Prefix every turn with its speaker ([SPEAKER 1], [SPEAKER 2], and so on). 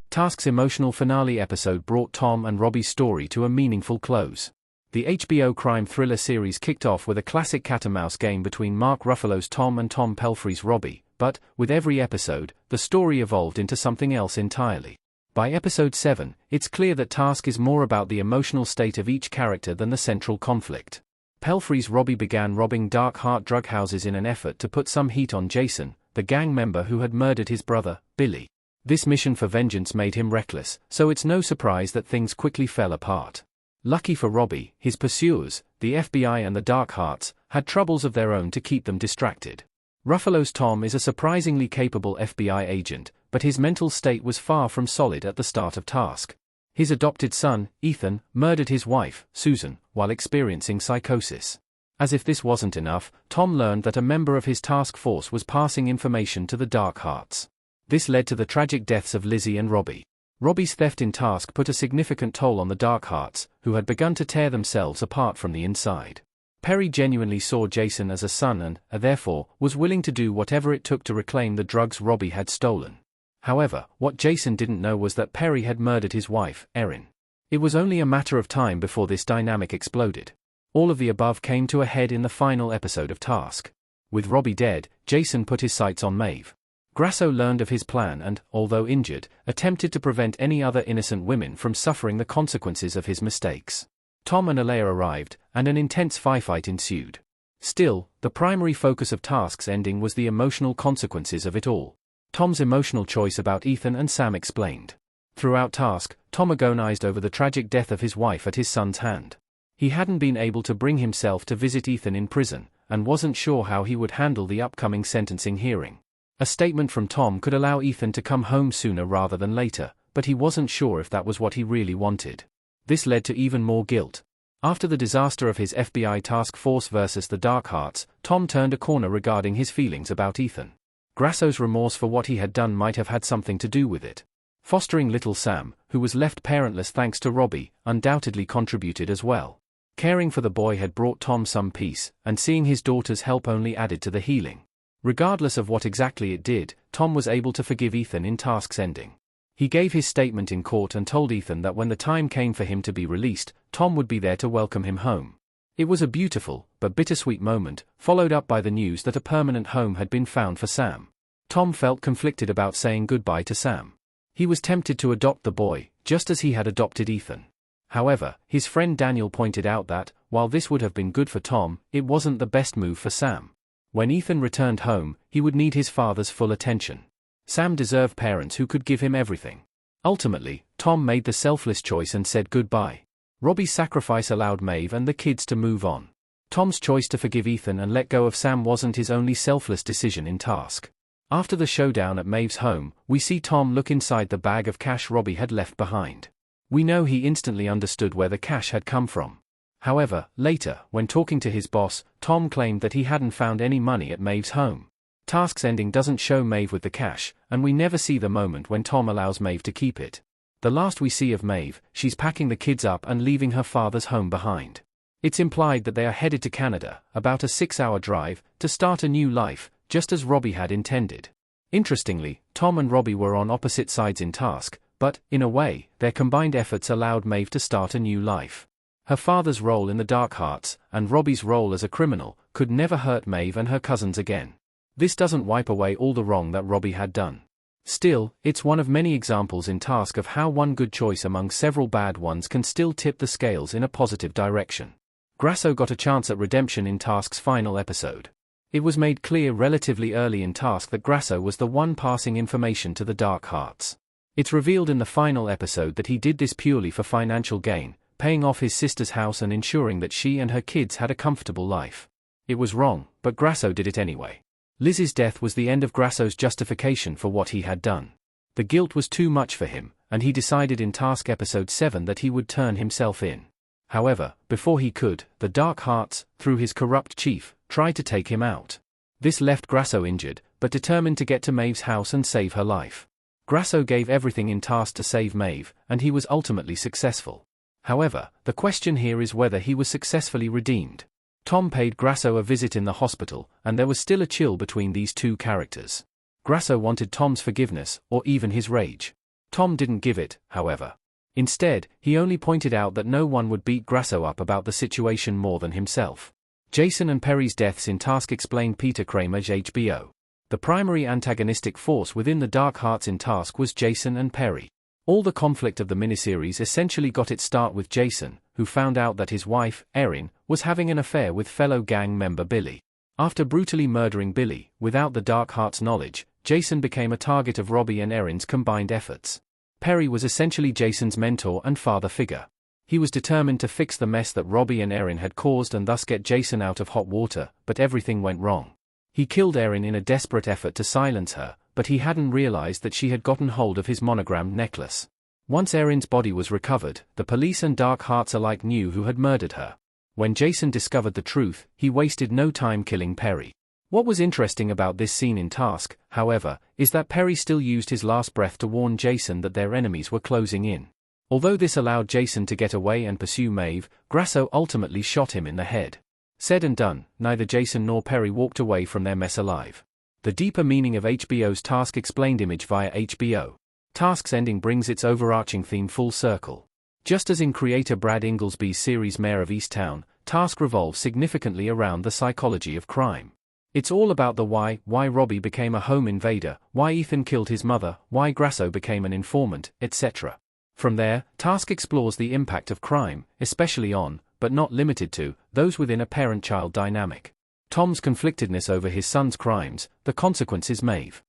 [SPEAKER 1] Task's emotional finale episode brought Tom and Robbie's story to a meaningful close. The HBO crime thriller series kicked off with a classic cat-and-mouse game between Mark Ruffalo's Tom and Tom Pelphrey's Robbie, but, with every episode, the story evolved into something else entirely. By episode 7, it's clear that Task is more about the emotional state of each character than the central conflict. Pelphrey's Robbie began robbing dark heart drug houses in an effort to put some heat on Jason, the gang member who had murdered his brother, Billy. This mission for vengeance made him reckless, so it's no surprise that things quickly fell apart. Lucky for Robbie, his pursuers, the FBI and the Dark Hearts, had troubles of their own to keep them distracted. Ruffalo's Tom is a surprisingly capable FBI agent, but his mental state was far from solid at the start of Task. His adopted son, Ethan, murdered his wife, Susan, while experiencing psychosis. As if this wasn't enough, Tom learned that a member of his task force was passing information to the Dark Hearts. This led to the tragic deaths of Lizzie and Robbie. Robbie's theft in Task put a significant toll on the Dark Hearts, who had begun to tear themselves apart from the inside. Perry genuinely saw Jason as a son and, therefore, was willing to do whatever it took to reclaim the drugs Robbie had stolen. However, what Jason didn't know was that Perry had murdered his wife, Erin. It was only a matter of time before this dynamic exploded. All of the above came to a head in the final episode of Task. With Robbie dead, Jason put his sights on Maeve. Grasso learned of his plan and, although injured, attempted to prevent any other innocent women from suffering the consequences of his mistakes. Tom and Alea arrived, and an intense firefight ensued. Still, the primary focus of Task's ending was the emotional consequences of it all. Tom's emotional choice about Ethan and Sam explained. Throughout Task, Tom agonized over the tragic death of his wife at his son's hand. He hadn't been able to bring himself to visit Ethan in prison, and wasn't sure how he would handle the upcoming sentencing hearing. A statement from Tom could allow Ethan to come home sooner rather than later, but he wasn't sure if that was what he really wanted. This led to even more guilt. After the disaster of his FBI task force versus the Dark Hearts, Tom turned a corner regarding his feelings about Ethan. Grasso's remorse for what he had done might have had something to do with it. Fostering little Sam, who was left parentless thanks to Robbie, undoubtedly contributed as well. Caring for the boy had brought Tom some peace, and seeing his daughter's help only added to the healing. Regardless of what exactly it did, Tom was able to forgive Ethan in Task's ending. He gave his statement in court and told Ethan that when the time came for him to be released, Tom would be there to welcome him home. It was a beautiful, but bittersweet moment, followed up by the news that a permanent home had been found for Sam. Tom felt conflicted about saying goodbye to Sam. He was tempted to adopt the boy, just as he had adopted Ethan. However, his friend Daniel pointed out that, while this would have been good for Tom, it wasn't the best move for Sam. When Ethan returned home, he would need his father's full attention. Sam deserved parents who could give him everything. Ultimately, Tom made the selfless choice and said goodbye. Robbie's sacrifice allowed Maeve and the kids to move on. Tom's choice to forgive Ethan and let go of Sam wasn't his only selfless decision in Task. After the showdown at Maeve's home, we see Tom look inside the bag of cash Robbie had left behind. We know he instantly understood where the cash had come from. However, later, when talking to his boss, Tom claimed that he hadn't found any money at Maeve's home. Task's ending doesn't show Maeve with the cash, and we never see the moment when Tom allows Maeve to keep it. The last we see of Maeve, she's packing the kids up and leaving her father's home behind. It's implied that they are headed to Canada, about a 6-hour drive, to start a new life, just as Robbie had intended. Interestingly, Tom and Robbie were on opposite sides in Task, but, in a way, their combined efforts allowed Maeve to start a new life. Her father's role in the Dark Hearts, and Robbie's role as a criminal, could never hurt Maeve and her cousins again. This doesn't wipe away all the wrong that Robbie had done. Still, it's one of many examples in Task of how one good choice among several bad ones can still tip the scales in a positive direction. Grasso got a chance at redemption in Task's final episode. It was made clear relatively early in Task that Grasso was the one passing information to the Dark Hearts. It's revealed in the final episode that he did this purely for financial gain, paying off his sister's house and ensuring that she and her kids had a comfortable life. It was wrong, but Grasso did it anyway. Liz's death was the end of Grasso's justification for what he had done. The guilt was too much for him, and he decided in Task Episode 7 that he would turn himself in. However, before he could, the Dark Hearts, through his corrupt chief, tried to take him out. This left Grasso injured, but determined to get to Maeve's house and save her life. Grasso gave everything in Task to save Maeve, and he was ultimately successful. However, the question here is whether he was successfully redeemed. Tom paid Grasso a visit in the hospital, and there was still a chill between these two characters. Grasso wanted Tom's forgiveness, or even his rage. Tom didn't give it, however. Instead, he only pointed out that no one would beat Grasso up about the situation more than himself. Jason and Perry's deaths in Task explained Peter Kramer's HBO. The primary antagonistic force within the Dark Hearts in Task was Jason and Perry. All the conflict of the miniseries essentially got its start with Jason, who found out that his wife, Erin, was having an affair with fellow gang member Billy. After brutally murdering Billy, without the Dark Heart's knowledge, Jason became a target of Robbie and Erin's combined efforts. Perry was essentially Jason's mentor and father figure. He was determined to fix the mess that Robbie and Erin had caused and thus get Jason out of hot water, but everything went wrong. He killed Erin in a desperate effort to silence her, but he hadn't realized that she had gotten hold of his monogrammed necklace. Once Erin's body was recovered, the police and Dark Hearts alike knew who had murdered her. When Jason discovered the truth, he wasted no time killing Perry. What was interesting about this scene in Task, however, is that Perry still used his last breath to warn Jason that their enemies were closing in. Although this allowed Jason to get away and pursue Maeve, Grasso ultimately shot him in the head. Said and done, neither Jason nor Perry walked away from their mess alive. The deeper meaning of HBO's Task explained image via HBO. Task's ending brings its overarching theme full circle. Just as in creator Brad Inglesby's series Mayor of Easttown, Task revolves significantly around the psychology of crime. It's all about the why Robbie became a home invader, why Ethan killed his mother, why Grasso became an informant, etc. From there, Task explores the impact of crime, especially on, but not limited to, those within a parent-child dynamic. Tom's conflictedness over his son's crimes, the consequences Maeve.